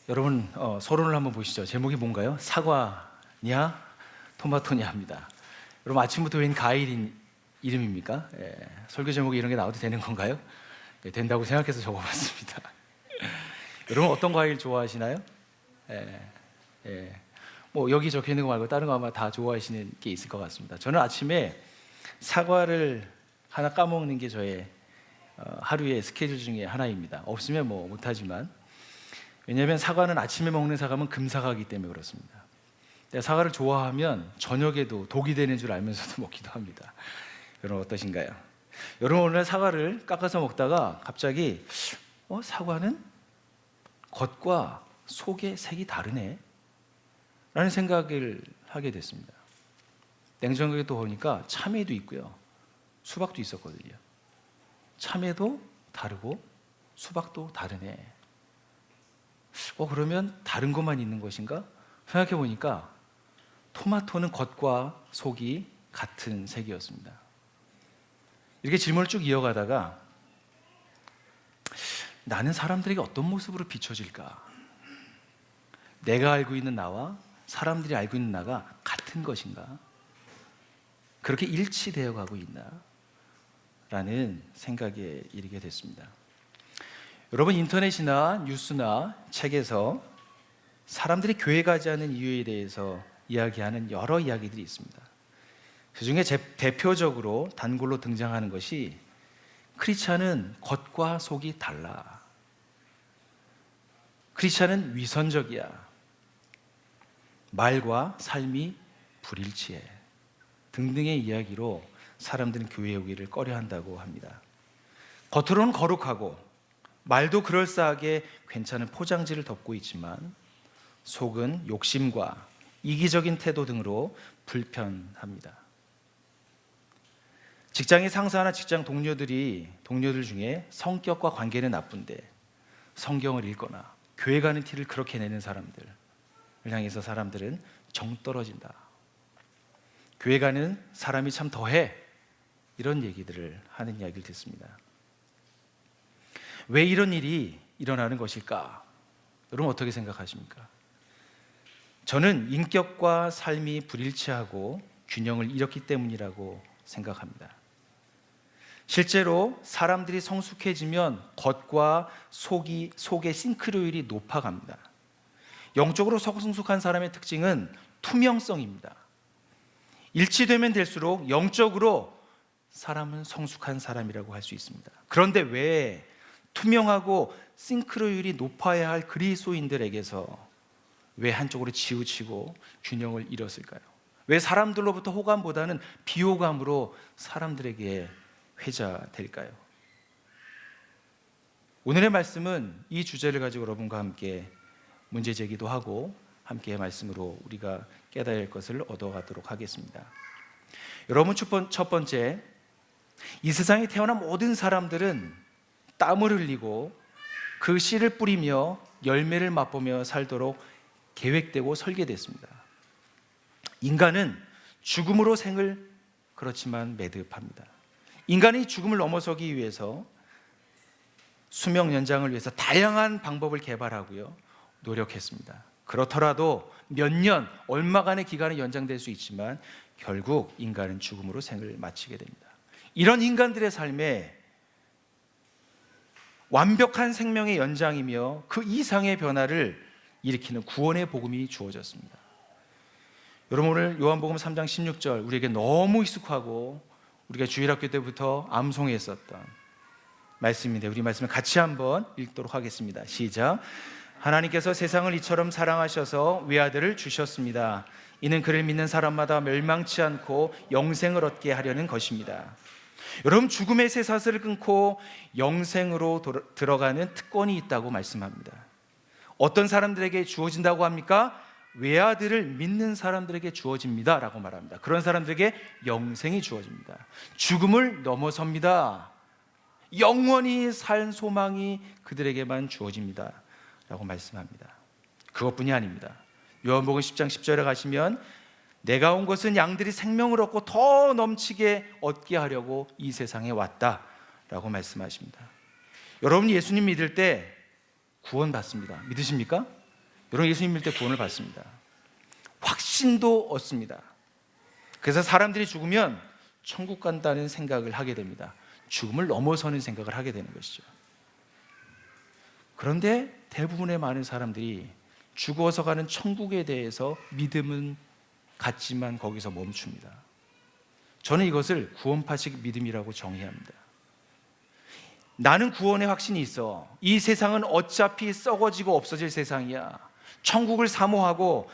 여러분 서론을 한번 보시죠. 제목이 뭔가요? 사과냐 토마토냐입니다. 여러분 아침부터 웬 과일인 이름입니까? 설교 제목에 이런 게 나와도 되는 건가요? 된다고 생각해서 적어봤습니다. 여러분 어떤 과일 좋아하시나요? 뭐 여기 적혀 있는 거 말고 다른 거 아마 다 좋아하시는 게 있을 것 같습니다. 저는 아침에 사과를 하나 까먹는 게 저의 하루의 스케줄 중에 하나입니다. 없으면 뭐 못하지만, 왜냐하면 사과는 아침에 먹는 사과면 금사과이기 때문에 그렇습니다. 내가 사과를 좋아하면 저녁에도 독이 되는 줄 알면서도 먹기도 합니다. 여러분 어떠신가요? 여러분 오늘 사과를 깎아서 먹다가 갑자기 사과는 겉과 속의 색이 다르네 라는 생각을 하게 됐습니다. 냉장고에 또 보니까 참외도 있고요, 수박도 있었거든요. 참외도 다르고 수박도 다르네. 그러면 다른 것만 있는 것인가? 생각해 보니까 토마토는 겉과 속이 같은 색이었습니다. 이렇게 질문을 쭉 이어가다가 나는 사람들에게 어떤 모습으로 비춰질까? 내가 알고 있는 나와 사람들이 알고 있는 나가 같은 것인가? 그렇게 일치되어 가고 있나? 라는 생각에 이르게 됐습니다. 여러분 인터넷이나 뉴스나 책에서 사람들이 교회 가지 않는 이유에 대해서 이야기하는 여러 이야기들이 있습니다. 그중에 대표적으로 단골로 등장하는 것이 크리스찬은 겉과 속이 달라, 크리스찬은 위선적이야, 말과 삶이 불일치해 등등의 이야기로 사람들은 교회에 오기를 꺼려한다고 합니다. 겉으로는 거룩하고 말도 그럴싸하게 괜찮은 포장지를 덮고 있지만 속은 욕심과 이기적인 태도 등으로 불편합니다. 직장의 상사나 직장 동료들 중에 성격과 관계는 나쁜데 성경을 읽거나 교회 가는 티를 그렇게 내는 사람들을 향해서 사람들은 정 떨어진다, 교회 가는 사람이 참 더해, 이런 얘기들을 하는 이야기를 듣습니다. 왜 이런 일이 일어나는 것일까? 여러분 어떻게 생각하십니까? 저는 인격과 삶이 불일치하고 균형을 잃었기 때문이라고 생각합니다. 실제로 사람들이 성숙해지면 겉과 속의 싱크로율이 높아갑니다. 영적으로 성숙한 사람의 특징은 투명성입니다. 일치되면 될수록 영적으로 사람은 성숙한 사람이라고 할 수 있습니다. 그런데 왜 투명하고 싱크로율이 높아야 할 그리스도인들에게서 왜 한쪽으로 치우치고 균형을 잃었을까요? 왜 사람들로부터 호감보다는 비호감으로 사람들에게 회자될까요? 오늘의 말씀은 이 주제를 가지고 여러분과 함께 문제 제기도 하고 함께 말씀으로 우리가 깨달아야 할 것을 얻어가도록 하겠습니다. 여러분 첫 번째, 이 세상에 태어난 모든 사람들은 땀을 흘리고 그 씨를 뿌리며 열매를 맛보며 살도록 계획되고 설계됐습니다. 인간은 죽음으로 생을 그렇지만 매듭합니다. 인간이 죽음을 넘어서기 위해서 수명 연장을 위해서 다양한 방법을 개발하고요, 노력했습니다. 그렇더라도 몇 년, 얼마간의 기간이 연장될 수 있지만 결국 인간은 죽음으로 생을 마치게 됩니다. 이런 인간들의 삶에 완벽한 생명의 연장이며 그 이상의 변화를 일으키는 구원의 복음이 주어졌습니다. 여러분 오늘 요한복음 3장 16절, 우리에게 너무 익숙하고 우리가 주일학교 때부터 암송했었던 말씀인데 우리 말씀을 같이 한번 읽도록 하겠습니다. 시작. 하나님께서 세상을 이처럼 사랑하셔서 외아들을 주셨습니다. 이는 그를 믿는 사람마다 멸망치 않고 영생을 얻게 하려는 것입니다. 여러분 죽음의 쇠사슬을 끊고 영생으로 들어가는 특권이 있다고 말씀합니다. 어떤 사람들에게 주어진다고 합니까? 외아들을 믿는 사람들에게 주어집니다 라고 말합니다. 그런 사람들에게 영생이 주어집니다. 죽음을 넘어섭니다. 영원히 살 소망이 그들에게만 주어집니다 라고 말씀합니다. 그것뿐이 아닙니다. 요한복음 10장 10절에 가시면 내가 온 것은 양들이 생명을 얻고 더 넘치게 얻게 하려고 이 세상에 왔다 라고 말씀하십니다. 여러분 예수님 믿을 때 구원받습니다. 믿으십니까? 여러분, 예수님 믿을 때 구원을 받습니다. 확신도 얻습니다. 그래서 사람들이 죽으면 천국 간다는 생각을 하게 됩니다. 죽음을 넘어서는 생각을 하게 되는 것이죠. 그런데 대부분의 많은 사람들이 죽어서 가는 천국에 대해서 믿음은 갖지만 거기서 멈춥니다. 저는 이것을 구원파식 믿음이라고 정의합니다. 나는 구원의 확신이 있어. 이 세상은 어차피 썩어지고 없어질 세상이야. 천국을 사모하고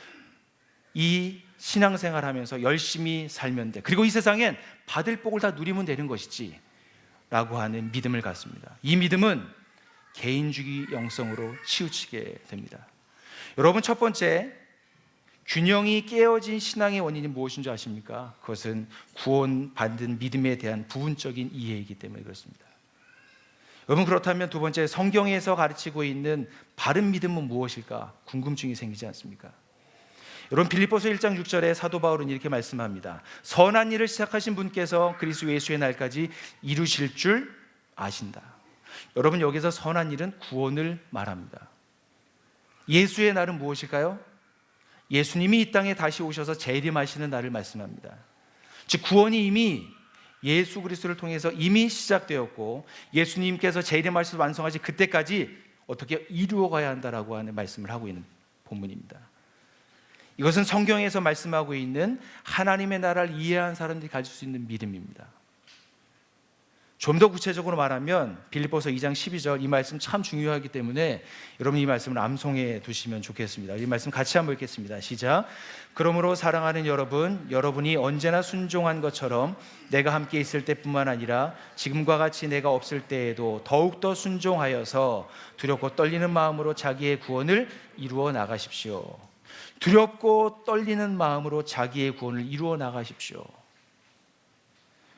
이 신앙생활 하면서 열심히 살면 돼. 그리고 이 세상엔 받을 복을 다 누리면 되는 것이지 라고 하는 믿음을 갖습니다. 이 믿음은 개인주의 영성으로 치우치게 됩니다. 여러분, 첫 번째, 균형이 깨어진 신앙의 원인이 무엇인 줄 아십니까? 그것은 구원받은 믿음에 대한 부분적인 이해이기 때문에 그렇습니다. 여러분, 그렇다면 두 번째, 성경에서 가르치고 있는 바른 믿음은 무엇일까? 궁금증이 생기지 않습니까? 여러분, 빌립보서 1장 6절에 사도 바울은 이렇게 말씀합니다. 선한 일을 시작하신 분께서 그리스도 예수의 날까지 이루실 줄 아신다. 여러분, 여기서 선한 일은 구원을 말합니다. 예수의 날은 무엇일까요? 예수님이 이 땅에 다시 오셔서 재림하시는 날을 말씀합니다. 즉, 구원이 이미 예수 그리스도를 통해서 이미 시작되었고 예수님께서 재림하셔서 완성하실 그때까지 어떻게 이루어가야 한다라고 하는 말씀을 하고 있는 본문입니다. 이것은 성경에서 말씀하고 있는 하나님의 나라를 이해한 사람들이 가질 수 있는 믿음입니다. 좀 더 구체적으로 말하면 빌립보서 2장 12절, 이 말씀 참 중요하기 때문에 여러분 이 말씀을 암송해 두시면 좋겠습니다. 이 말씀 같이 한번 읽겠습니다. 시작. 그러므로 사랑하는 여러분, 여러분이 언제나 순종한 것처럼 내가 함께 있을 때뿐만 아니라 지금과 같이 내가 없을 때에도 더욱더 순종하여서 두렵고 떨리는 마음으로 자기의 구원을 이루어 나가십시오. 두렵고 떨리는 마음으로 자기의 구원을 이루어 나가십시오.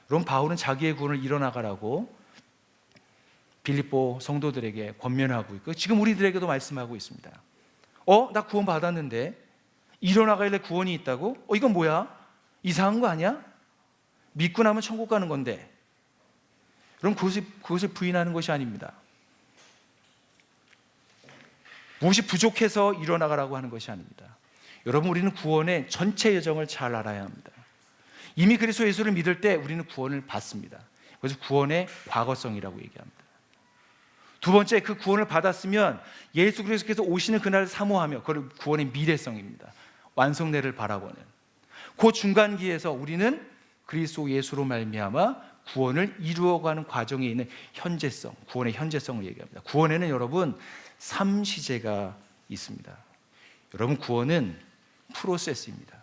그럼 바울은 자기의 구원을 이뤄나가라고 빌립보 성도들에게 권면하고 있고 지금 우리들에게도 말씀하고 있습니다. 나 구원 받았는데 이뤄나가야 구원이 있다고? 이건 뭐야? 이상한 거 아니야? 믿고 나면 천국 가는 건데. 그럼 그것을 부인하는 것이 아닙니다. 무엇이 부족해서 이뤄나가라고 하는 것이 아닙니다. 여러분, 우리는 구원의 전체 여정을 잘 알아야 합니다. 이미 그리스도 예수를 믿을 때 우리는 구원을 받습니다. 그래서 구원의 과거성이라고 얘기합니다. 두 번째, 그 구원을 받았으면 예수 그리스도께서 오시는 그날을 사모하며 그걸 구원의 미래성입니다. 완성례를 바라보는 그 중간기에서 우리는 그리스도 예수로 말미암아 구원을 이루어가는 과정에 있는 현재성, 구원의 현재성을 얘기합니다. 구원에는 여러분 3시제가 있습니다. 여러분, 구원은 프로세스입니다.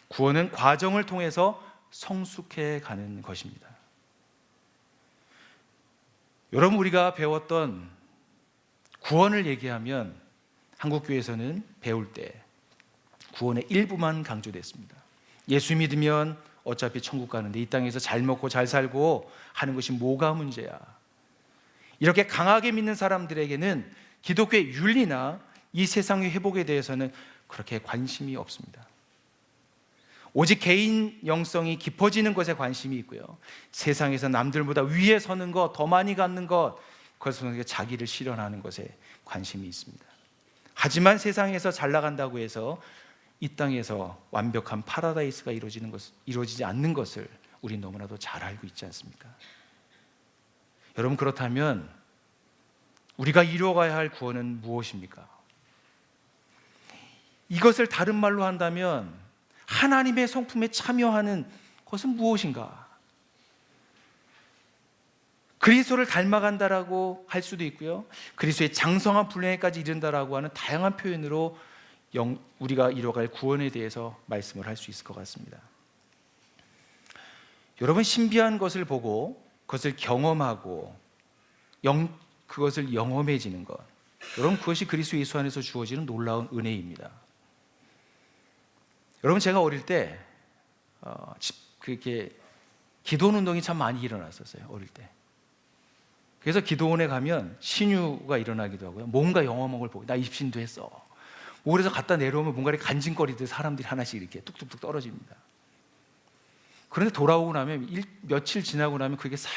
구원은 과정을 통해서 성숙해 가는 것입니다. 여러분, 우리가 배웠던 구원을 얘기하면 한국교회에서는 배울 때 구원의 일부만 강조됐습니다. 예수 믿으면 어차피 천국 가는데 이 땅에서 잘 먹고 잘 살고 하는 것이 뭐가 문제야? 이렇게 강하게 믿는 사람들에게는 기독교의 윤리나 이 세상의 회복에 대해서는 그렇게 관심이 없습니다. 오직 개인 영성이 깊어지는 것에 관심이 있고요. 세상에서 남들보다 위에 서는 것, 더 많이 갖는 것, 그것을 자기를 실현하는 것에 관심이 있습니다. 하지만 세상에서 잘 나간다고 해서 이 땅에서 완벽한 파라다이스가 이루어지지 않는 것을 우리 너무나도 잘 알고 있지 않습니까? 여러분, 그렇다면 우리가 이루어가야 할 구원은 무엇입니까? 이것을 다른 말로 한다면 하나님의 성품에 참여하는 것은 무엇인가? 그리스도를 닮아간다라고 할 수도 있고요. 그리스도의 장성한 분량에까지 이른다라고 하는 다양한 표현으로 우리가 이뤄갈 구원에 대해서 말씀을 할 수 있을 것 같습니다. 여러분, 신비한 것을 보고 그것을 경험하고 그것을 영험해지는 것, 여러분, 그것이 그리스도 예수 안에서 주어지는 놀라운 은혜입니다. 여러분, 제가 어릴 때 그렇게 기도원 운동이 참 많이 일어났었어요. 어릴 때. 그래서 기도원에 가면 신유가 일어나기도 하고요. 뭔가 영험한 걸 보고 나 입신도 했어. 그래서 갔다 내려오면 뭔가 간징거리듯 사람들이 하나씩 이렇게 뚝뚝뚝 떨어집니다. 그런데 돌아오고 나면 며칠 지나고 나면 그게 싹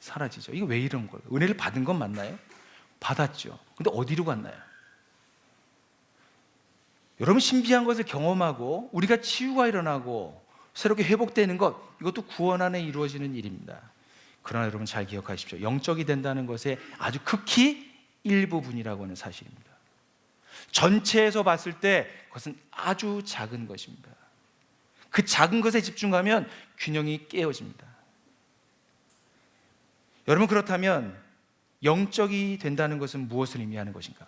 사라지죠. 이게 왜 이런 거예요? 은혜를 받은 건 맞나요? 받았죠. 근데 어디로 갔나요? 여러분, 신비한 것을 경험하고 우리가 치유가 일어나고 새롭게 회복되는 것, 이것도 구원 안에 이루어지는 일입니다. 그러나 여러분 잘 기억하십시오. 영적이 된다는 것의 아주 극히 일부분이라고 하는 사실입니다. 전체에서 봤을 때 그것은 아주 작은 것입니다. 그 작은 것에 집중하면 균형이 깨어집니다. 여러분, 그렇다면 영적이 된다는 것은 무엇을 의미하는 것인가?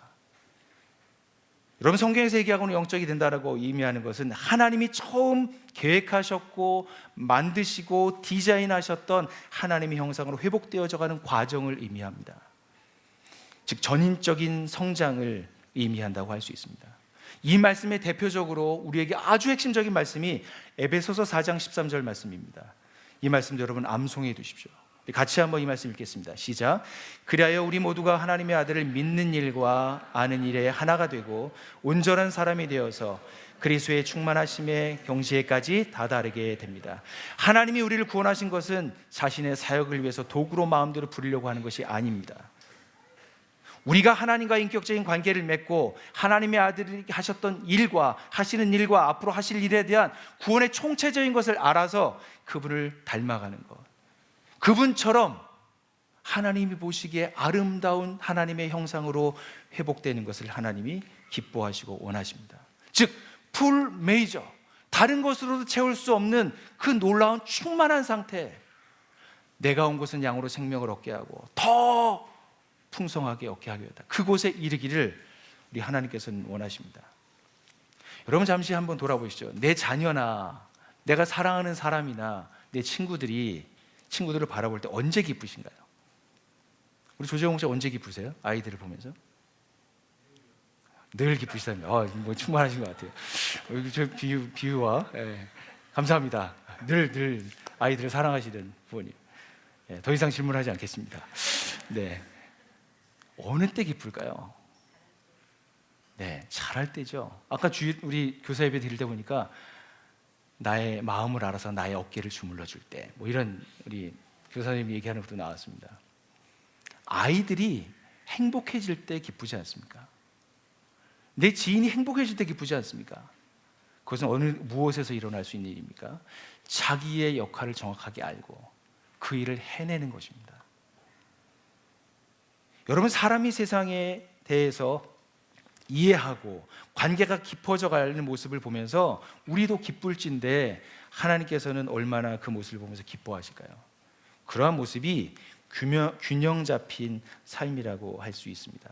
여러분, 성경에서 얘기하고는 영적이 된다라고 의미하는 것은 하나님이 처음 계획하셨고 만드시고 디자인하셨던 하나님의 형상으로 회복되어져 가는 과정을 의미합니다. 즉 전인적인 성장을 의미한다고 할 수 있습니다. 이 말씀의 대표적으로 우리에게 아주 핵심적인 말씀이 에베소서 4장 13절 말씀입니다. 이 말씀도 여러분 암송해 두십시오. 같이 한번 이 말씀 읽겠습니다. 시작. 그리하여 우리 모두가 하나님의 아들을 믿는 일과 아는 일에 하나가 되고 온전한 사람이 되어서 그리스도의 충만하심의 경지에까지 다다르게 됩니다. 하나님이 우리를 구원하신 것은 자신의 사역을 위해서 도구로 마음대로 부리려고 하는 것이 아닙니다. 우리가 하나님과 인격적인 관계를 맺고 하나님의 아들이 하셨던 일과 하시는 일과 앞으로 하실 일에 대한 구원의 총체적인 것을 알아서 그분을 닮아가는 것, 그분처럼 하나님이 보시기에 아름다운 하나님의 형상으로 회복되는 것을 하나님이 기뻐하시고 원하십니다. 즉 풀 메이저, 다른 것으로도 채울 수 없는 그 놀라운 충만한 상태, 내가 온 것은 양으로 생명을 얻게 하고 더 풍성하게 얻게 하겠다, 그곳에 이르기를 우리 하나님께서는 원하십니다. 여러분, 잠시 한번 돌아보시죠. 내 자녀나 내가 사랑하는 사람이나 내 친구들을 바라볼 때 언제 기쁘신가요? 우리 조재홍 씨 언제 기쁘세요? 아이들을 보면서? 늘 기쁘시다며. 뭐 충만하신 것 같아요. 저 비유와 감사합니다. 늘 아이들을 사랑하시던 부모님. 더 이상 질문하지 않겠습니다. 네, 어느 때 기쁠까요? 네, 잘할 때죠. 아까 우리 교사 예배 드릴 때 보니까 나의 마음을 알아서 나의 어깨를 주물러 줄 때, 뭐 이런 우리 교사님이 얘기하는 것도 나왔습니다. 아이들이 행복해질 때 기쁘지 않습니까? 내 지인이 행복해질 때 기쁘지 않습니까? 그것은 무엇에서 일어날 수 있는 일입니까? 자기의 역할을 정확하게 알고 그 일을 해내는 것입니다. 여러분, 사람이 세상에 대해서 이해하고 관계가 깊어져 가는 모습을 보면서 우리도 기쁠진데 하나님께서는 얼마나 그 모습을 보면서 기뻐하실까요? 그러한 모습이 균형 잡힌 삶이라고 할 수 있습니다.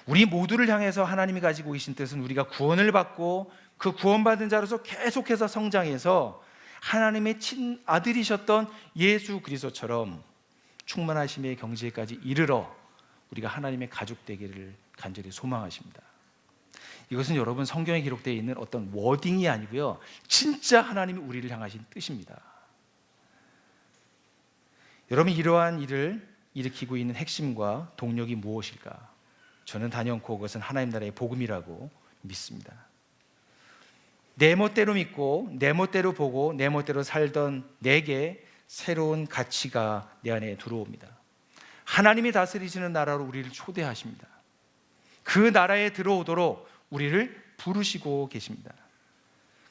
우리 모두를 향해서 하나님이 가지고 계신 뜻은 우리가 구원을 받고 그 구원받은 자로서 계속해서 성장해서 하나님의 친아들이셨던 예수 그리스도처럼 충만하심의 경지에까지 이르러 우리가 하나님의 가족 되기를 간절히 소망하십니다. 이것은 여러분 성경에 기록되어 있는 어떤 워딩이 아니고요, 진짜 하나님이 우리를 향하신 뜻입니다. 여러분, 이러한 일을 일으키고 있는 핵심과 동력이 무엇일까? 저는 단연코 그것은 하나님 나라의 복음이라고 믿습니다. 내 멋대로 믿고 내 멋대로 보고 내 멋대로 살던 내게 새로운 가치가 내 안에 들어옵니다. 하나님이 다스리시는 나라로 우리를 초대하십니다. 그 나라에 들어오도록 우리를 부르시고 계십니다.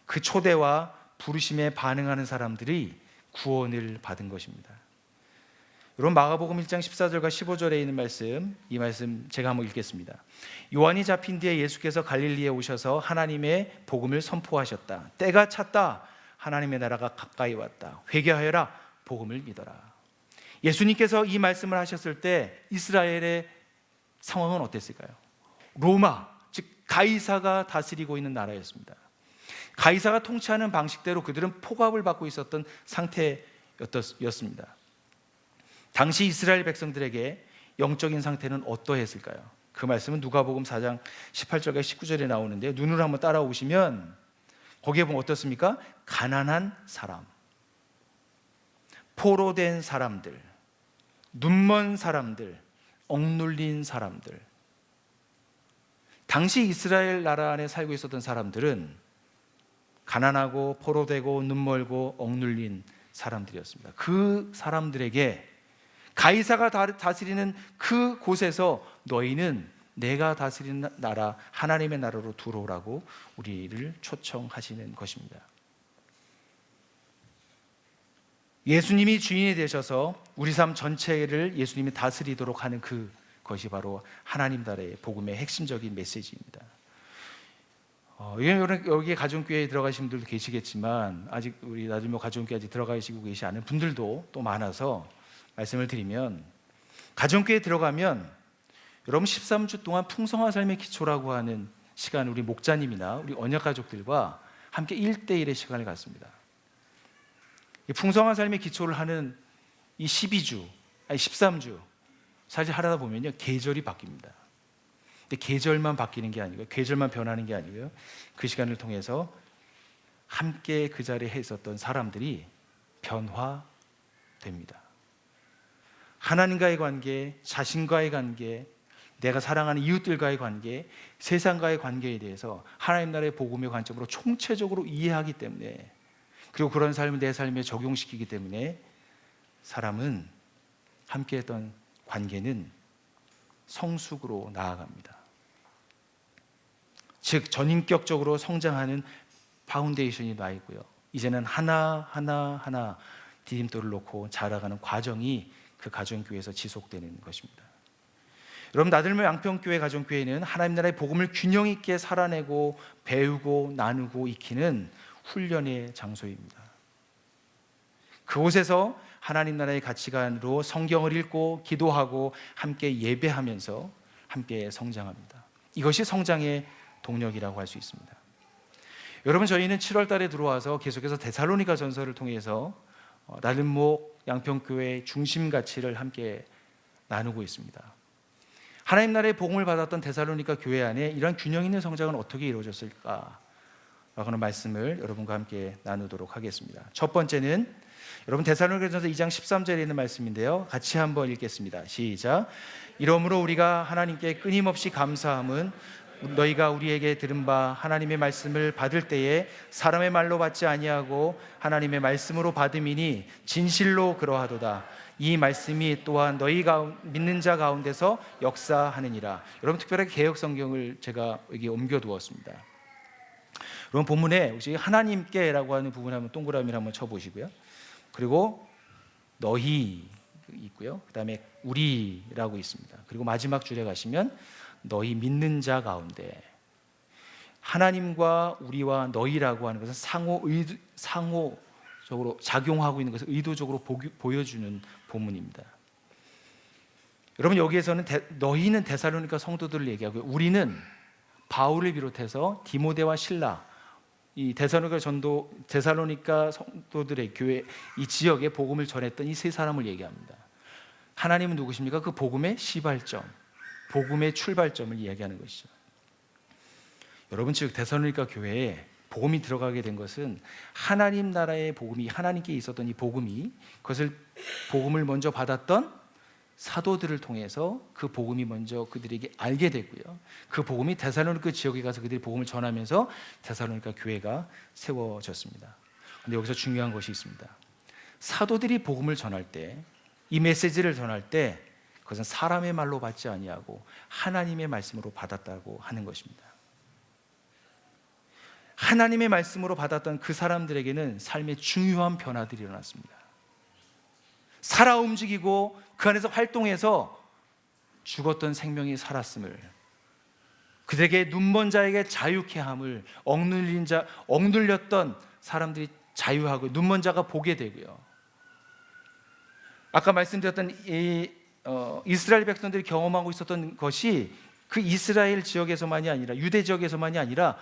그 초대와 부르심에 반응하는 사람들이 구원을 받은 것입니다. 여러분, 마가복음 1장 14절과 15절에 있는 말씀, 이 말씀 제가 한번 읽겠습니다. 요한이 잡힌 뒤에 예수께서 갈릴리에 오셔서 하나님의 복음을 선포하셨다. 때가 찼다. 하나님의 나라가 가까이 왔다. 회개하여라. 복음을 믿어라. 예수님께서 이 말씀을 하셨을 때 이스라엘의 상황은 어땠을까요? 로마, 즉 가이사가 다스리고 있는 나라였습니다. 가이사가 통치하는 방식대로 그들은 폭압을 받고 있었던 상태였습니다. 당시 이스라엘 백성들에게 영적인 상태는 어떠했을까요? 그 말씀은 누가복음 4장 18절과 19절에 나오는데, 눈으로 한번 따라오시면 거기에 보면 어떻습니까? 가난한 사람, 포로된 사람들, 눈먼 사람들, 억눌린 사람들. 당시 이스라엘 나라 안에 살고 있었던 사람들은 가난하고 포로되고 눈멀고 억눌린 사람들이었습니다. 그 사람들에게 가이사가 다스리는 그 곳에서 너희는 내가 다스리는 나라, 하나님의 나라로 들어오라고 우리를 초청하시는 것입니다. 예수님이 주인이 되셔서 우리 삶 전체를 예수님이 다스리도록 하는 그것이 바로 하나님 나라의 복음의 핵심적인 메시지입니다. 여기 가정교회에 들어가신 분들도 계시겠지만 아직 우리 나들모 가정교회 아직 들어가시고 계시지 않은 분들도 또 많아서 말씀을 드리면, 가정교회에 들어가면 여러분 13주 동안 풍성한 삶의 기초라고 하는 시간, 우리 목자님이나 우리 언약 가족들과 함께 1대1의 시간을 갖습니다. 이 풍성한 삶의 기초를 하는 이 12주, 아니 13주 사실 하다 보면요 계절이 바뀝니다. 근데 계절만 바뀌는 게 아니고요, 계절만 변하는 게 아니고요, 그 시간을 통해서 함께 그 자리에 있었던 사람들이 변화됩니다. 하나님과의 관계, 자신과의 관계, 내가 사랑하는 이웃들과의 관계, 세상과의 관계에 대해서 하나님 나라의 복음의 관점으로 총체적으로 이해하기 때문에, 그리고 그런 삶을 내 삶에 적용시키기 때문에 사람은 함께했던 관계는 성숙으로 나아갑니다. 즉 전인격적으로 성장하는 파운데이션이 나 있고요, 이제는 하나 디딤돌을 놓고 자라가는 과정이 그 가정교회에서 지속되는 것입니다. 여러분, 나들모 양평교회 가정교회는 하나님 나라의 복음을 균형 있게 살아내고 배우고 나누고 익히는 훈련의 장소입니다. 그곳에서 하나님 나라의 가치관으로 성경을 읽고 기도하고 함께 예배하면서 함께 성장합니다. 이것이 성장의 동력이라고 할 수 있습니다. 여러분, 저희는 7월 달에 들어와서 계속해서 데살로니가 전서를 통해서 나들모 양평교회의 중심 가치를 함께 나누고 있습니다. 하나님 나라의 복음을 받았던 데살로니가 교회 안에 이런 균형 있는 성장은 어떻게 이루어졌을까 라고 하는 말씀을 여러분과 함께 나누도록 하겠습니다. 첫 번째는 여러분 데살로니가전서 2장 13절에 있는 말씀인데요, 같이 한번 읽겠습니다. 시작. 이러므로 우리가 하나님께 끊임없이 감사함은 너희가 우리에게 들은 바 하나님의 말씀을 받을 때에 사람의 말로 받지 아니하고 하나님의 말씀으로 받음이니 진실로 그러하도다. 이 말씀이 또한 너희가 믿는 자 가운데서 역사하느니라. 여러분, 특별하게 개역 성경을 제가 여기 옮겨두었습니다. 여러분, 본문에 혹시 하나님께라고 하는 부분 한번 동그라미를 한번 쳐보시고요, 그리고 너희 있고요, 그 다음에 우리라고 있습니다. 그리고 마지막 줄에 가시면 너희 믿는 자 가운데, 하나님과 우리와 너희라고 하는 것은 상호적으로 작용하고 있는 것을 의도적으로 보여주는 본문입니다. 여러분, 여기에서는 너희는 데살로니가 성도들을 얘기하고요, 우리는 바울을 비롯해서 디모데와 실라, 이 데살로니가 성도들의 교회 이 지역에 복음을 전했던 이 세 사람을 얘기합니다. 하나님은 누구십니까? 그 복음의 시발점, 복음의 출발점을 이야기하는 것이죠. 여러분, 즉 데살로니가 교회에 복음이 들어가게 된 것은 하나님 나라의 복음이, 하나님께 있었던 이 복음이, 그것을 복음을 먼저 받았던 사도들을 통해서 그 복음이 먼저 그들에게 알게 되고요, 그 복음이 데살로니가 지역에 가서 그들이 복음을 전하면서 데살로니가 교회가 세워졌습니다. 그런데 여기서 중요한 것이 있습니다. 사도들이 복음을 전할 때, 이 메시지를 전할 때 그것은 사람의 말로 받지 아니하고 하나님의 말씀으로 받았다고 하는 것입니다. 하나님의 말씀으로 받았던 그 사람들에게는 삶의 중요한 변화들이 일어났습니다. 살아 움직이고 그 안에서 활동해서 죽었던 생명이 살았음을, 그들에게 눈먼 자에게 자유케 함을, 억눌렸던 사람들이 자유하고 눈먼 자가 보게 되고요, 아까 말씀드렸던 이스라엘 백성들이 경험하고 있었던 것이 그 이스라엘 지역에서만이 아니라, 유대 지역에서만이 아니라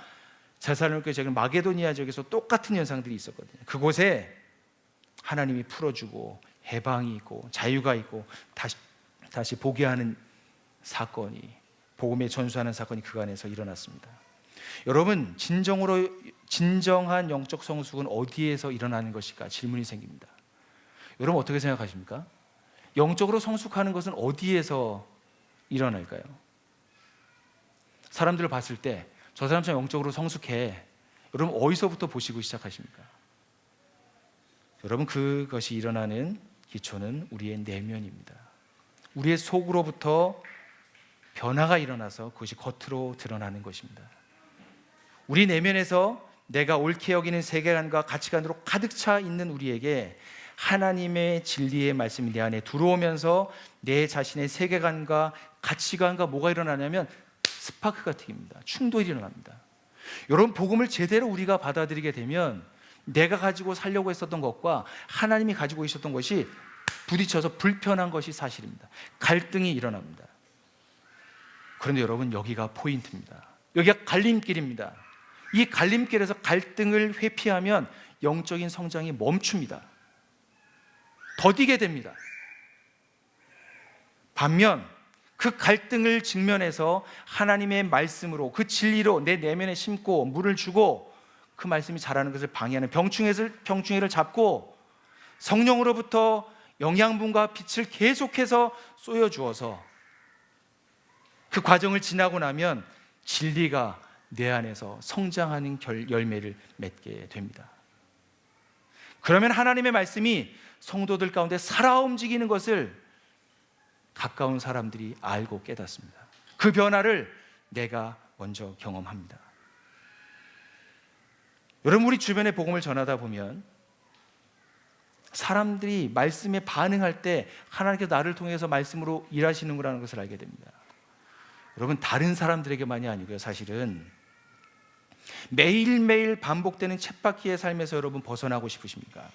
데살로니가 지역, 마게도니아 지역에서 똑같은 현상들이 있었거든요. 그곳에 하나님이 풀어주고 해방이 있고 자유가 있고 다시 보게 하는 사건이, 복음에 전수하는 사건이 그 안에서 일어났습니다. 여러분, 진정한 영적 성숙은 어디에서 일어나는 것일까 질문이 생깁니다. 여러분, 어떻게 생각하십니까? 영적으로 성숙하는 것은 어디에서 일어날까요? 사람들을 봤을 때 저 사람 참 영적으로 성숙해, 여러분 어디서부터 보시고 시작하십니까? 여러분, 그것이 일어나는 기초는 우리의 내면입니다. 우리의 속으로부터 변화가 일어나서 그것이 겉으로 드러나는 것입니다. 우리 내면에서 내가 옳게 여기는 세계관과 가치관으로 가득 차 있는 우리에게 하나님의 진리의 말씀이 내 안에 들어오면서 내 자신의 세계관과 가치관과 뭐가 일어나냐면 스파크가 튀깁니다. 충돌이 일어납니다. 여러분, 복음을 제대로 우리가 받아들이게 되면 내가 가지고 살려고 했었던 것과 하나님이 가지고 있었던 것이 부딪혀서 불편한 것이 사실입니다. 갈등이 일어납니다. 그런데 여러분, 여기가 포인트입니다. 여기가 갈림길입니다. 이 갈림길에서 갈등을 회피하면 영적인 성장이 멈춥니다. 더디게 됩니다. 반면 그 갈등을 직면해서 하나님의 말씀으로 그 진리로 내 내면에 심고 물을 주고 그 말씀이 자라는 것을 방해하는 병충해를 잡고 성령으로부터 영양분과 빛을 계속해서 쏘여주어서 그 과정을 지나고 나면 진리가 내 안에서 성장하는 열매를 맺게 됩니다. 그러면 하나님의 말씀이 성도들 가운데 살아 움직이는 것을 가까운 사람들이 알고 깨닫습니다. 그 변화를 내가 먼저 경험합니다. 여러분, 우리 주변에 복음을 전하다 보면 사람들이 말씀에 반응할 때 하나님께서 나를 통해서 말씀으로 일하시는구라는 것을 알게 됩니다. 여러분, 다른 사람들에게만이 아니고요, 사실은 매일매일 반복되는 쳇바퀴의 삶에서 여러분 벗어나고 싶으십니까?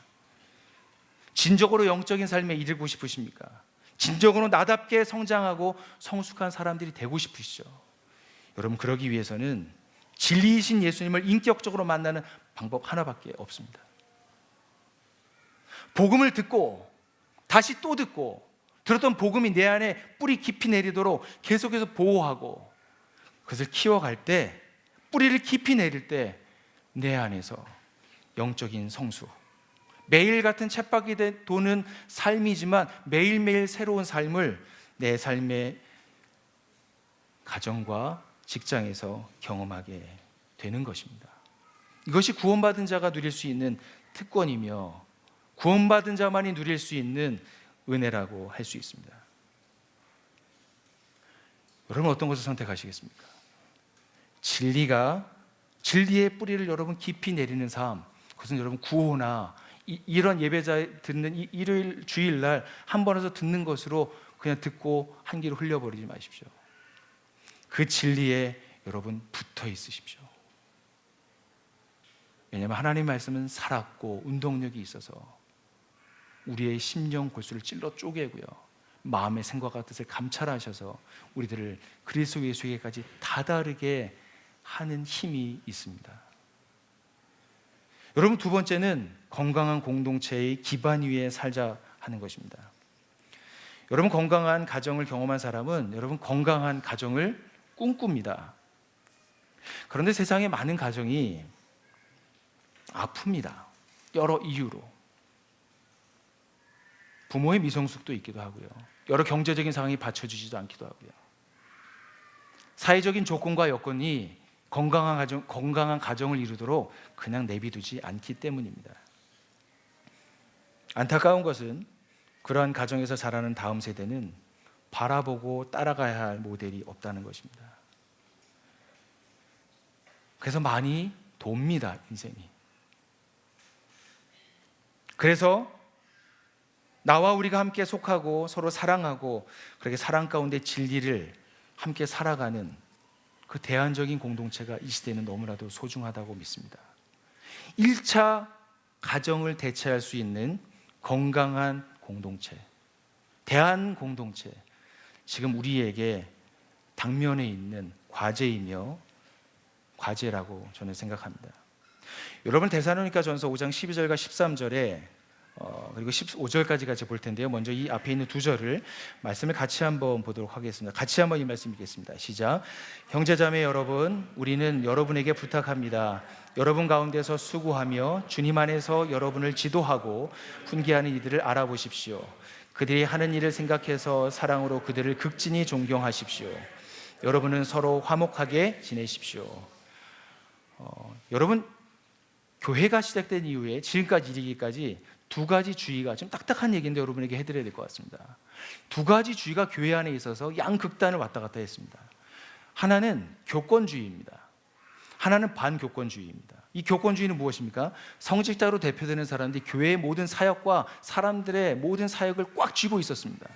진정으로 영적인 삶에 이르고 싶으십니까? 진정으로 나답게 성장하고 성숙한 사람들이 되고 싶으시죠? 여러분, 그러기 위해서는 진리이신 예수님을 인격적으로 만나는 방법 하나밖에 없습니다. 복음을 듣고 다시 또 듣고 들었던 복음이 내 안에 뿌리 깊이 내리도록 계속해서 보호하고 그것을 키워갈 때, 뿌리를 깊이 내릴 때 내 안에서 영적인 성수, 매일 같은 쳇바퀴 도는 삶이지만 매일매일 새로운 삶을 내 삶의 가정과 직장에서 경험하게 되는 것입니다. 이것이 구원받은 자가 누릴 수 있는 특권이며 구원받은 자만이 누릴 수 있는 은혜라고 할 수 있습니다. 여러분, 어떤 것을 선택하시겠습니까? 진리의 뿌리를 여러분 깊이 내리는 삶, 그것은 여러분 구호나 이런 예배자 듣는 일요일 주일날 한 번에서 듣는 것으로 그냥 듣고 한 귀로 흘려버리지 마십시오. 그 진리에 여러분 붙어 있으십시오. 왜냐하면 하나님의 말씀은 살았고 운동력이 있어서 우리의 심령 골수를 찔러 쪼개고요, 마음의 생각과 뜻을 감찰하셔서 우리들을 그리스도 예수에게까지 다다르게 하는 힘이 있습니다. 여러분, 두 번째는 건강한 공동체의 기반 위에 살자 하는 것입니다. 여러분, 건강한 가정을 경험한 사람은 여러분 건강한 가정을 꿈꿉니다. 그런데 세상에 많은 가정이 아픕니다. 여러 이유로. 부모의 미성숙도 있기도 하고요, 여러 경제적인 상황이 받쳐주지도 않기도 하고요, 사회적인 조건과 여건이 건강한 가정을 이루도록 그냥 내비두지 않기 때문입니다. 안타까운 것은 그러한 가정에서 자라는 다음 세대는 바라보고 따라가야 할 모델이 없다는 것입니다. 그래서 많이 돕니다, 인생이. 그래서 나와 우리가 함께 속하고 서로 사랑하고 그렇게 사랑 가운데 진리를 함께 살아가는 그 대안적인 공동체가 이 시대에는 너무나도 소중하다고 믿습니다. 1차 가정을 대체할 수 있는 건강한 공동체, 대안 공동체, 지금 우리에게 당면에 있는 과제라고 저는 생각합니다. 여러분, 데살로니가전서 5장 12절과 13절에 그리고 15절까지 같이 볼 텐데요, 먼저 이 앞에 있는 두 절을 말씀을 같이 한번 보도록 하겠습니다. 같이 한번 이 말씀 읽겠습니다. 시작. 형제자매 여러분, 우리는 여러분에게 부탁합니다. 여러분 가운데서 수고하며 주님 안에서 여러분을 지도하고 훈계하는 이들을 알아보십시오. 그들이 하는 일을 생각해서 사랑으로 그들을 극진히 존경하십시오. 여러분은 서로 화목하게 지내십시오. 여러분, 교회가 시작된 이후에 지금까지 이르기까지 두 가지 주의가, 좀 딱딱한 얘기인데 여러분에게 해드려야 될 것 같습니다. 두 가지 주의가 교회 안에 있어서 양극단을 왔다 갔다 했습니다. 하나는 교권주의입니다. 하나는 반교권주의입니다. 이 교권주의는 무엇입니까? 성직자로 대표되는 사람들이 교회의 모든 사역과 사람들의 모든 사역을 꽉 쥐고 있었습니다.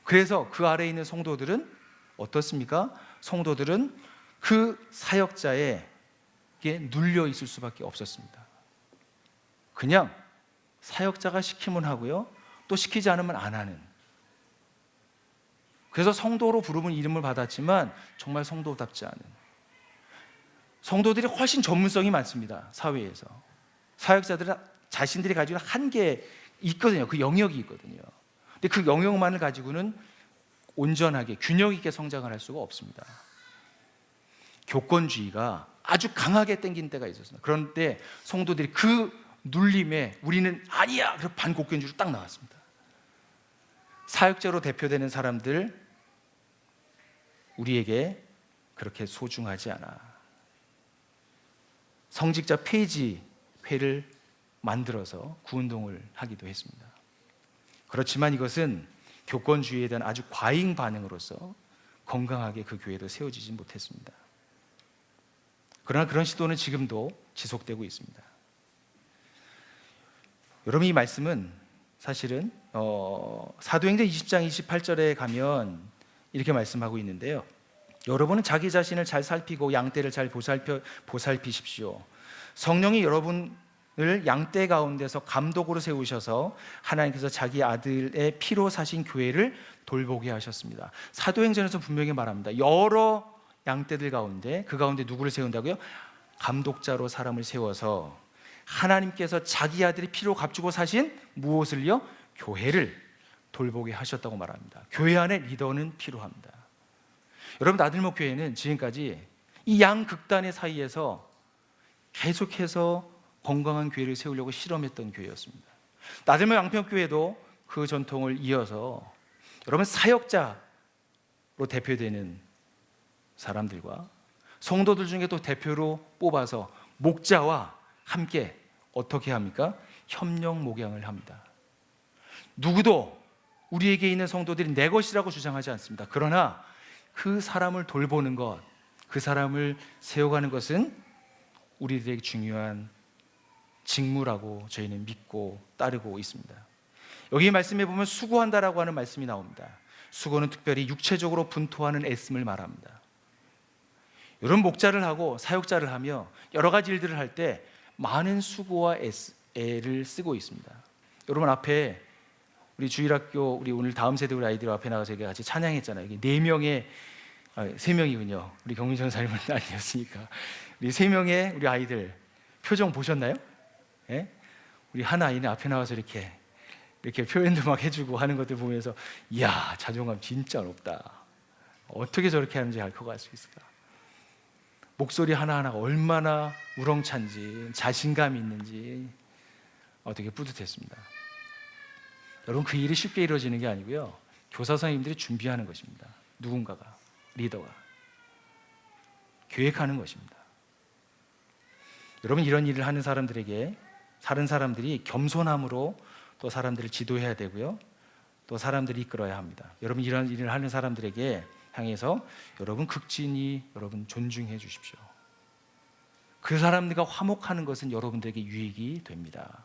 그래서 그 아래에 있는 성도들은 어떻습니까? 성도들은 그 사역자에게 눌려 있을 수밖에 없었습니다. 그냥 사역자가 시키면 하고요, 또 시키지 않으면 안 하는. 그래서 성도로 부르는 이름을 받았지만 정말 성도답지 않은, 성도들이 훨씬 전문성이 많습니다. 사회에서 사역자들은 자신들이 가지고 있는 한계 있거든요. 그 영역이 있거든요. 근데 그 영역만을 가지고는 온전하게 균형 있게 성장을 할 수가 없습니다. 교권주의가 아주 강하게 땡긴 때가 있었습니다. 그런데 성도들이 그 눌림에 우리는 아니야! 그래서 반교권주의로 딱 나왔습니다. 사역자로 대표되는 사람들, 우리에게 그렇게 소중하지 않아. 성직자 폐지회를 만들어서 구운동을 하기도 했습니다. 그렇지만 이것은 교권주의에 대한 아주 과잉 반응으로서 건강하게 그 교회도 세워지지 못했습니다. 그러나 그런 시도는 지금도 지속되고 있습니다. 여러분, 이 말씀은 사실은 사도행전 20장 28절에 가면 이렇게 말씀하고 있는데요. 여러분은 자기 자신을 잘 살피고 양떼를 잘 보살피십시오. 성령이 여러분을 양떼 가운데서 감독으로 세우셔서 하나님께서 자기 아들의 피로 사신 교회를 돌보게 하셨습니다. 사도행전에서 분명히 말합니다. 여러 양떼들 가운데, 그 가운데 누구를 세운다고요? 감독자로 사람을 세워서 하나님께서 자기 아들이 피로 값주고 사신 무엇을요? 교회를 돌보게 하셨다고 말합니다. 교회 안에 리더는 필요합니다. 여러분, 나들목 교회는 지금까지 이 양극단의 사이에서 계속해서 건강한 교회를 세우려고 실험했던 교회였습니다. 나들목 양평교회도 그 전통을 이어서 여러분, 사역자로 대표되는 사람들과 성도들 중에 또 대표로 뽑아서 목자와 함께 어떻게 합니까? 협력 목양을 합니다. 누구도 우리에게 있는 성도들이 내 것이라고 주장하지 않습니다. 그러나 그 사람을 돌보는 것, 그 사람을 세워가는 것은 우리들에게 중요한 직무라고 저희는 믿고 따르고 있습니다. 여기 말씀에 보면 수고한다라고 하는 말씀이 나옵니다. 수고는 특별히 육체적으로 분토하는 애씀을 말합니다. 이런 목자를 하고 사역자를 하며 여러 가지 일들을 할 때 많은 수고와 애를 쓰고 있습니다. 여러분, 앞에 우리 주일학교, 우리 오늘 다음 세대 우리 아이들 앞에 나가서 같이 찬양했잖아요. 이게 4명의, 3명이군요. 우리 경민 전사님은 아니었으니까. 우리 3명의 우리 아이들 표정 보셨나요? 예? 우리 한 아이는 앞에 나와서 이렇게 표현도 막 해주고 하는 것들 보면서, 이야, 자존감 진짜 높다. 어떻게 저렇게 하는지 알 것 같을 수 있을까? 목소리 하나하나가 얼마나 우렁찬지, 자신감 있는지 되게 뿌듯했습니다. 여러분, 그 일이 쉽게 이루어지는 게 아니고요, 교사 선생님들이 준비하는 것입니다. 누군가가, 리더가 계획하는 것입니다. 여러분, 이런 일을 하는 사람들에게 다른 사람들이 겸손함으로 또 사람들을 지도해야 되고요, 또 사람들이 이끌어야 합니다. 여러분, 이런 일을 하는 사람들에게 향해서 여러분 극진히 여러분 존중해 주십시오. 그 사람들과 화목하는 것은 여러분들에게 유익이 됩니다.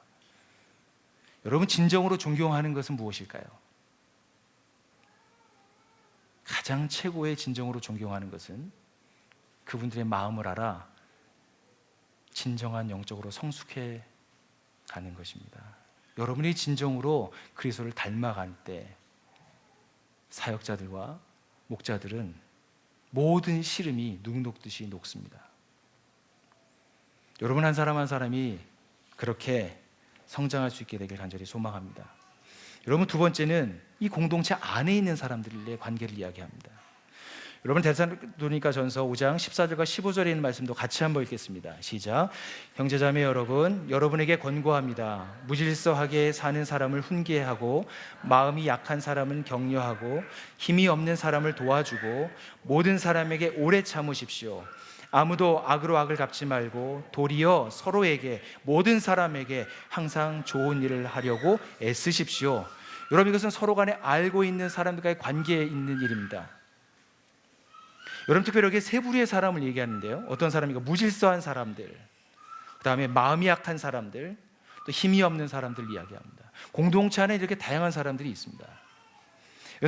여러분, 진정으로 존경하는 것은 무엇일까요? 가장 최고의 진정으로 존경하는 것은 그분들의 마음을 알아 진정한 영적으로 성숙해 가는 것입니다. 여러분이 진정으로 그리스도를 닮아갈 때 사역자들과 목자들은 모든 시름이 눈 녹듯이 녹습니다. 여러분, 한 사람 한 사람이 그렇게 성장할 수 있게 되길 간절히 소망합니다. 여러분, 두 번째는 이 공동체 안에 있는 사람들의 관계를 이야기합니다. 여러분, 데살로니가 전서 5장 14절과 15절에 있는 말씀도 같이 한번 읽겠습니다. 시작. 형제자매 여러분, 여러분에게 권고합니다. 무질서하게 사는 사람을 훈계하고 마음이 약한 사람은 격려하고 힘이 없는 사람을 도와주고 모든 사람에게 오래 참으십시오. 아무도 악으로 악을 갚지 말고 도리어 서로에게, 모든 사람에게 항상 좋은 일을 하려고 애쓰십시오. 여러분, 이것은 서로 간에 알고 있는 사람들과의 관계에 있는 일입니다. 여러분, 특별히 여기 세 부류의 사람을 얘기하는데요. 어떤 사람이고, 무질서한 사람들, 그 다음에 마음이 약한 사람들, 또 힘이 없는 사람들 이야기합니다. 공동체 안에 이렇게 다양한 사람들이 있습니다.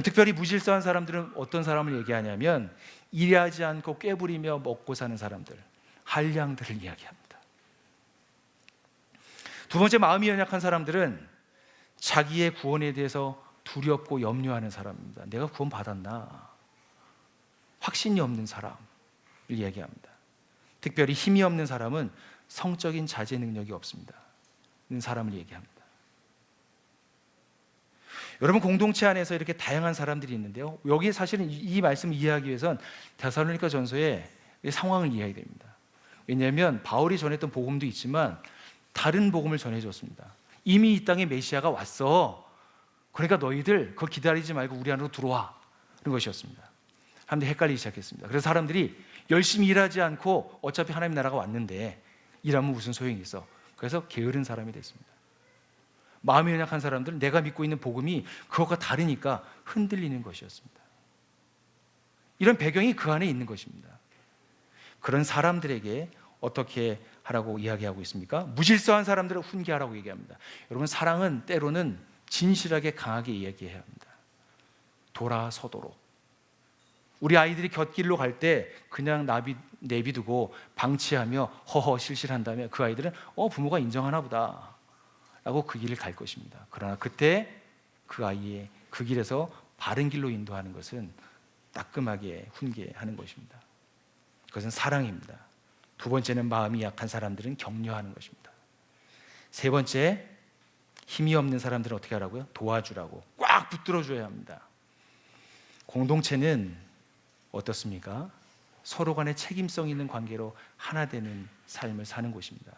특별히 무질서한 사람들은 어떤 사람을 얘기하냐면, 일하지 않고 꾀부리며 먹고 사는 사람들, 한량들을 이야기합니다. 두 번째, 마음이 연약한 사람들은 자기의 구원에 대해서 두렵고 염려하는 사람입니다. 내가 구원 받았나? 확신이 없는 사람을 이야기합니다. 특별히 힘이 없는 사람은 성적인 자제 능력이 없습니다. 는 사람을 얘기합니다. 여러분, 공동체 안에서 이렇게 다양한 사람들이 있는데요. 여기 사실은 이 말씀을 이해하기 위해선 데살로니가 전서의 상황을 이해해야 됩니다. 왜냐하면 바울이 전했던 복음도 있지만 다른 복음을 전해줬습니다. 이미 이 땅에 메시아가 왔어. 그러니까 너희들 그거 기다리지 말고 우리 안으로 들어와. 그런 것이었습니다. 사람들이 헷갈리기 시작했습니다. 그래서 사람들이 열심히 일하지 않고 어차피 하나님 나라가 왔는데 일하면 무슨 소용이 있어. 그래서 게으른 사람이 됐습니다. 마음이 연약한 사람들은 내가 믿고 있는 복음이 그것과 다르니까 흔들리는 것이었습니다. 이런 배경이 그 안에 있는 것입니다. 그런 사람들에게 어떻게 하라고 이야기하고 있습니까? 무질서한 사람들을 훈계하라고 얘기합니다. 여러분, 사랑은 때로는 진실하게 강하게 이야기해야 합니다. 돌아서도록. 우리 아이들이 곁길로 갈 때 그냥 내비두고 방치하며 허허 실실한다면 그 아이들은 부모가 인정하나 보다 라고 그 길을 갈 것입니다. 그러나 그때 그 아이의 그 길에서 바른 길로 인도하는 것은 따끔하게 훈계하는 것입니다. 그것은 사랑입니다. 두 번째는 마음이 약한 사람들은 격려하는 것입니다. 세 번째, 힘이 없는 사람들은 어떻게 하라고요? 도와주라고 꽉 붙들어줘야 합니다. 공동체는 어떻습니까? 서로 간에 책임성 있는 관계로 하나 되는 삶을 사는 곳입니다.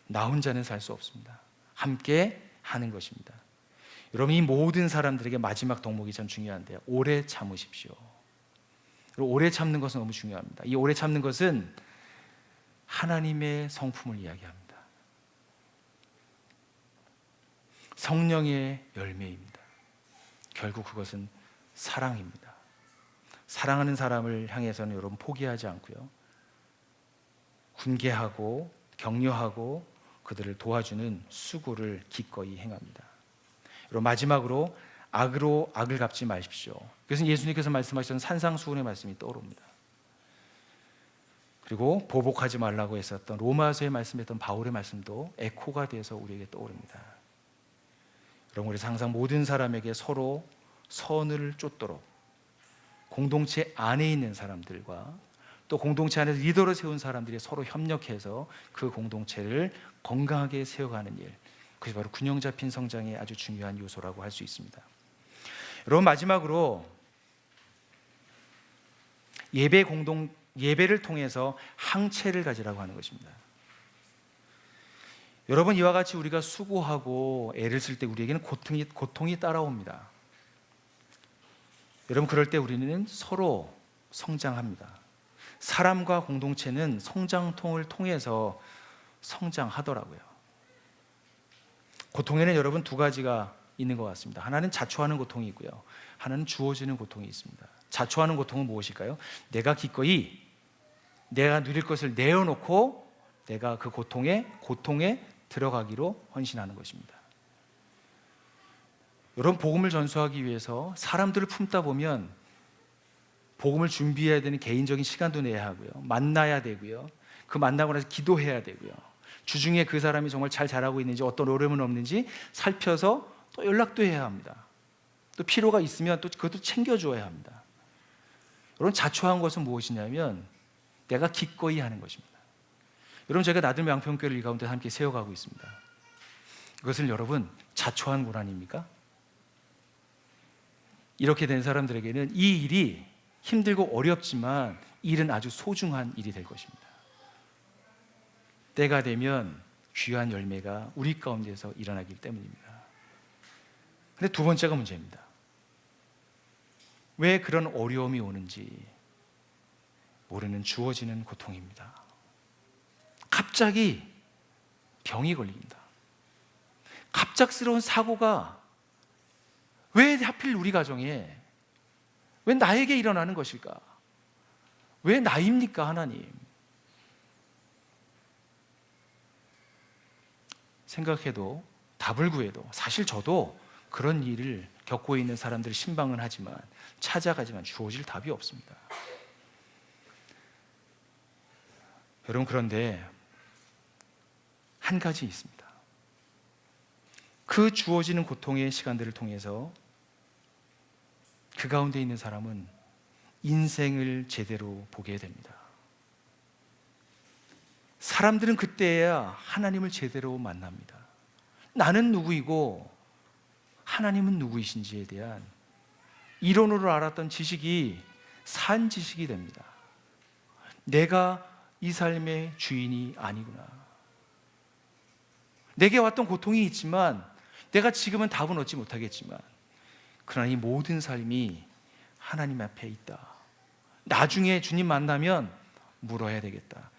나 혼자는 살 수 없습니다. 함께 하는 것입니다. 여러분, 이 모든 사람들에게 마지막 덕목이 참 중요한데요. 오래 참으십시오. 오래 참는 것은 너무 중요합니다. 이 오래 참는 것은 하나님의 성품을 이야기합니다. 성령의 열매입니다. 결국 그것은 사랑입니다. 사랑하는 사람을 향해서는 여러분 포기하지 않고요, 훈계하고 격려하고 그들을 도와주는 수고를 기꺼이 행합니다. 그리고 마지막으로 악으로 악을 갚지 마십시오. 그래서 예수님께서 말씀하셨던 산상수훈의 말씀이 떠오릅니다. 그리고 보복하지 말라고 했었던 로마서에 말씀했던 바울의 말씀도 에코가 돼서 우리에게 떠오릅니다. 여러분, 우리 항상 모든 사람에게 서로 선을 쫓도록 공동체 안에 있는 사람들과 또 공동체 안에서 리더를 세운 사람들이 서로 협력해서 그 공동체를 건강하게 세워가는 일, 그것이 바로 균형 잡힌 성장의 아주 중요한 요소라고 할 수 있습니다. 여러분, 마지막으로 예배를 통해서 항체를 가지라고 하는 것입니다. 여러분, 이와 같이 우리가 수고하고 애를 쓸 때 우리에게는 고통이 따라옵니다. 여러분, 그럴 때 우리는 서로 성장합니다. 사람과 공동체는 성장통을 통해서 성장하더라고요. 고통에는 여러분 두 가지가 있는 것 같습니다. 하나는 자초하는 고통이 있고요, 하나는 주어지는 고통이 있습니다. 자초하는 고통은 무엇일까요? 내가 기꺼이 내가 누릴 것을 내어놓고 내가 그 고통에 들어가기로 헌신하는 것입니다. 여러분, 복음을 전수하기 위해서 사람들을 품다 보면 복음을 준비해야 되는 개인적인 시간도 내야 하고요, 만나야 되고요, 그 만나고 나서 기도해야 되고요, 주중에 그 사람이 정말 잘 자라고 있는지 어떤 어려움은 없는지 살펴서 또 연락도 해야 합니다. 또 필요가 있으면 또 그것도 챙겨줘야 합니다. 여러분, 자초한 것은 무엇이냐면 내가 기꺼이 하는 것입니다. 여러분, 제가 나들미 양평교회를 이 가운데 함께 세워가고 있습니다. 이것을 여러분 자초한 군 아닙니까? 이렇게 된 사람들에게는 이 일이 힘들고 어렵지만 일은 아주 소중한 일이 될 것입니다. 때가 되면 귀한 열매가 우리 가운데서 일어나기 때문입니다. 그런데 두 번째가 문제입니다. 왜 그런 어려움이 오는지, 모르는 주어지는 고통입니다. 갑자기 병이 걸립니다. 갑작스러운 사고가 왜 하필 우리 가정에, 왜 나에게 일어나는 것일까? 왜 나입니까, 하나님? 생각해도 답을 구해도 사실 저도 그런 일을 겪고 있는 사람들을 신방은 하지만, 찾아가지만 주어질 답이 없습니다. 여러분, 그런데 한 가지 있습니다. 그 주어지는 고통의 시간들을 통해서 그 가운데 있는 사람은 인생을 제대로 보게 됩니다. 사람들은 그때야 하나님을 제대로 만납니다. 나는 누구이고 하나님은 누구이신지에 대한 이론으로 알았던 지식이 산 지식이 됩니다. 내가 이 삶의 주인이 아니구나. 내게 왔던 고통이 있지만 내가 지금은 답은 얻지 못하겠지만, 그러나 이 모든 삶이 하나님 앞에 있다. 나중에 주님 만나면 물어야 되겠다.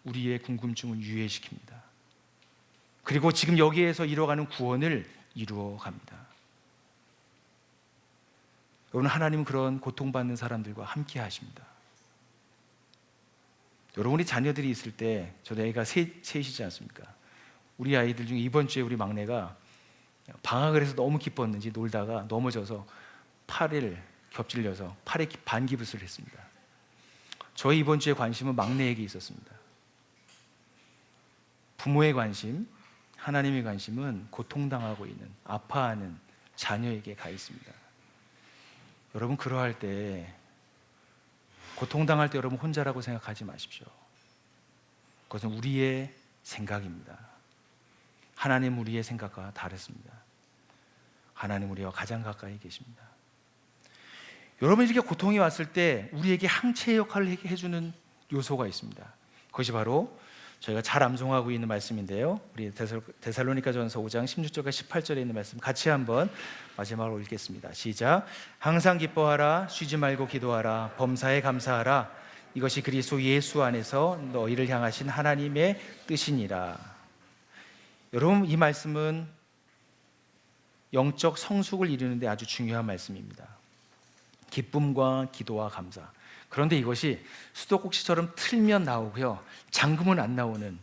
우리의 궁금증을 유예시킵니다. 그리고 지금 여기에서 이뤄가는 구원을 이루어갑니다. 여러분, 하나님은 그런 고통받는 사람들과 함께 하십니다. 여러분이 자녀들이 있을 때, 저도 애가 셋이지 않습니까? 우리 아이들 중에 이번 주에 우리 막내가 방학을 해서 너무 기뻤는지 놀다가 넘어져서 팔을 겹질려서 팔에 반기부스를 했습니다. 저희 이번 주에 관심은 막내에게 있었습니다. 부모의 관심, 하나님의 관심은 고통당하고 있는, 아파하는 자녀에게 가 있습니다. 여러분, 그러할 때, 고통당할 때 여러분 혼자라고 생각하지 마십시오. 그것은 우리의 생각입니다. 하나님 우리의 생각과 다르습니다. 하나님 우리와 가장 가까이 계십니다. 여러분, 이렇게 고통이 왔을 때 우리에게 항체 역할을 해주는 요소가 있습니다. 그것이 바로 저희가 잘 암송하고 있는 말씀인데요, 우리 데살로니가전서 5장 16절과 18절에 있는 말씀 같이 한번 마지막으로 읽겠습니다. 시작. 항상 기뻐하라, 쉬지 말고 기도하라, 범사에 감사하라. 이것이 그리스도 예수 안에서 너희를 향하신 하나님의 뜻이니라. 여러분, 이 말씀은 영적 성숙을 이루는데 아주 중요한 말씀입니다. 기쁨과 기도와 감사. 그런데 이것이 수도꼭지처럼 틀면 나오고요, 잠그면 안 나오는,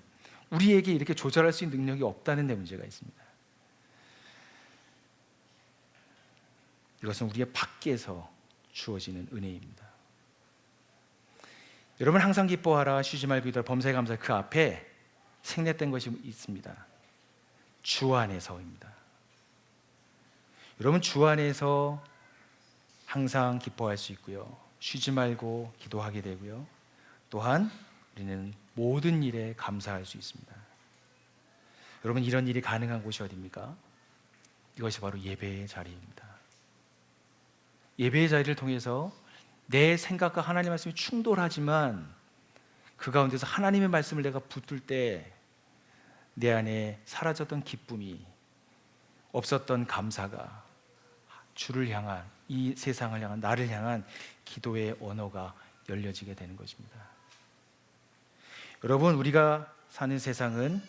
우리에게 이렇게 조절할 수 있는 능력이 없다는 데 문제가 있습니다. 이것은 우리의 밖에서 주어지는 은혜입니다. 여러분, 항상 기뻐하라, 쉬지 말고 기도하라, 범사에 감사하라. 그 앞에 생략된 것이 있습니다. 주 안에서입니다. 여러분, 주 안에서 항상 기뻐할 수 있고요, 쉬지 말고 기도하게 되고요, 또한 우리는 모든 일에 감사할 수 있습니다. 여러분, 이런 일이 가능한 곳이 어디입니까? 이것이 바로 예배의 자리입니다. 예배의 자리를 통해서 내 생각과 하나님의 말씀이 충돌하지만 그 가운데서 하나님의 말씀을 내가 붙들 때 내 안에 사라졌던 기쁨이, 없었던 감사가 주를 향한, 이 세상을 향한, 나를 향한 기도의 언어가 열려지게 되는 것입니다. 여러분, 우리가 사는 세상은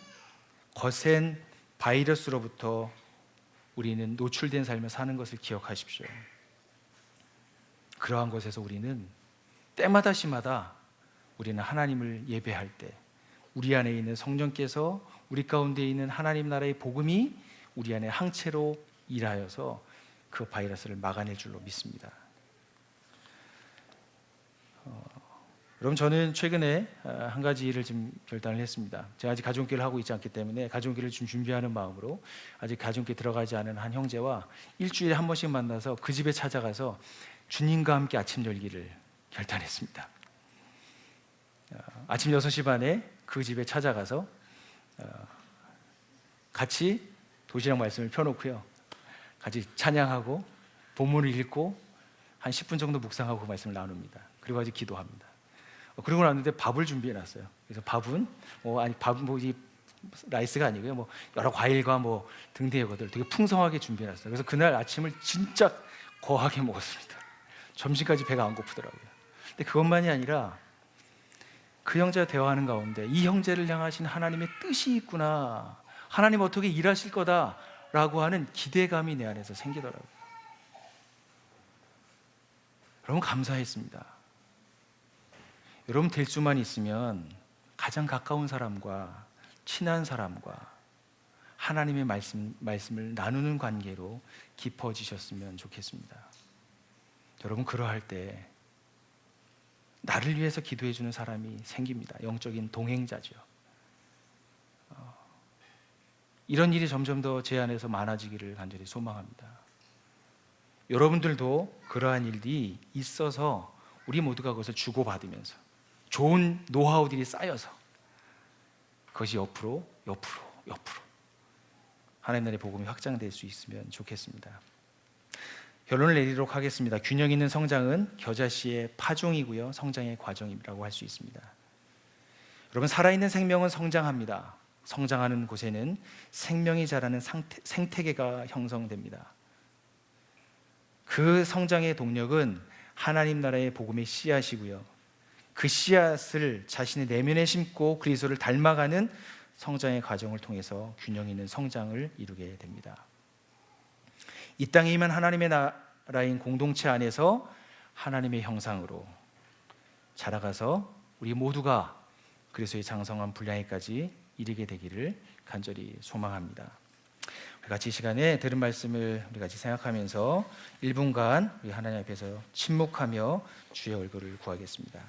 거센 바이러스로부터 우리는 노출된 삶을 사는 것을 기억하십시오. 그러한 것에서 우리는 때마다 시마다 우리는 하나님을 예배할 때 우리 안에 있는 성령께서 우리 가운데 있는 하나님 나라의 복음이 우리 안에 항체로 일하여서 그 바이러스를 막아낼 줄로 믿습니다. 여러분, 저는 최근에 한 가지 일을 좀 결단을 했습니다. 제가 아직 가족교회를 하고 있지 않기 때문에 가족교회를 좀 준비하는 마음으로 아직 가족교회 들어가지 않은 한 형제와 일주일에 한 번씩 만나서 그 집에 찾아가서 주님과 함께 아침 열기를 결단했습니다. 아침 6시 반에 그 집에 찾아가서 같이 도시락 말씀을 펴놓고요, 같이 찬양하고 본문을 읽고 한 10분 정도 묵상하고 그 말씀을 나눕니다. 그리고 아직 기도합니다. 그러고 났는데 밥을 준비해놨어요. 그래서 밥은 밥은 이 라이스가 아니고요, 여러 과일과 등등의 것들 되게 풍성하게 준비해놨어요. 그래서 그날 아침을 진짜 거하게 먹었습니다. 점심까지 배가 안 고프더라고요. 근데 그것만이 아니라 그 형제와 대화하는 가운데 이 형제를 향하신 하나님의 뜻이 있구나, 하나님 어떻게 일하실 거다라고 하는 기대감이 내 안에서 생기더라고요. 여러분, 감사했습니다. 여러분, 될 수만 있으면 가장 가까운 사람과 친한 사람과 하나님의 말씀을 나누는 관계로 깊어지셨으면 좋겠습니다. 여러분, 그러할 때 나를 위해서 기도해 주는 사람이 생깁니다. 영적인 동행자죠. 이런 일이 점점 더 제 안에서 많아지기를 간절히 소망합니다. 여러분들도 그러한 일이 있어서 우리 모두가 그것을 주고받으면서 좋은 노하우들이 쌓여서 그것이 옆으로 하나님 나라의 복음이 확장될 수 있으면 좋겠습니다. 결론을 내리도록 하겠습니다. 균형 있는 성장은 겨자씨의 파종이고요, 성장의 과정이라고 할 수 있습니다. 여러분, 살아있는 생명은 성장합니다. 성장하는 곳에는 생명이 자라는 생태계가 형성됩니다. 그 성장의 동력은 하나님 나라의 복음의 씨앗이고요, 그 씨앗을 자신의 내면에 심고 그리스도를 닮아가는 성장의 과정을 통해서 균형 있는 성장을 이루게 됩니다. 이 땅에 임한 하나님의 나라인 공동체 안에서 하나님의 형상으로 자라가서 우리 모두가 그리스도의 장성한 분량에까지 이르게 되기를 간절히 소망합니다. 우리 같이 이 시간에 들은 말씀을 우리 같이 생각하면서 1분간 우리 하나님 앞에서 침묵하며 주의 얼굴을 구하겠습니다.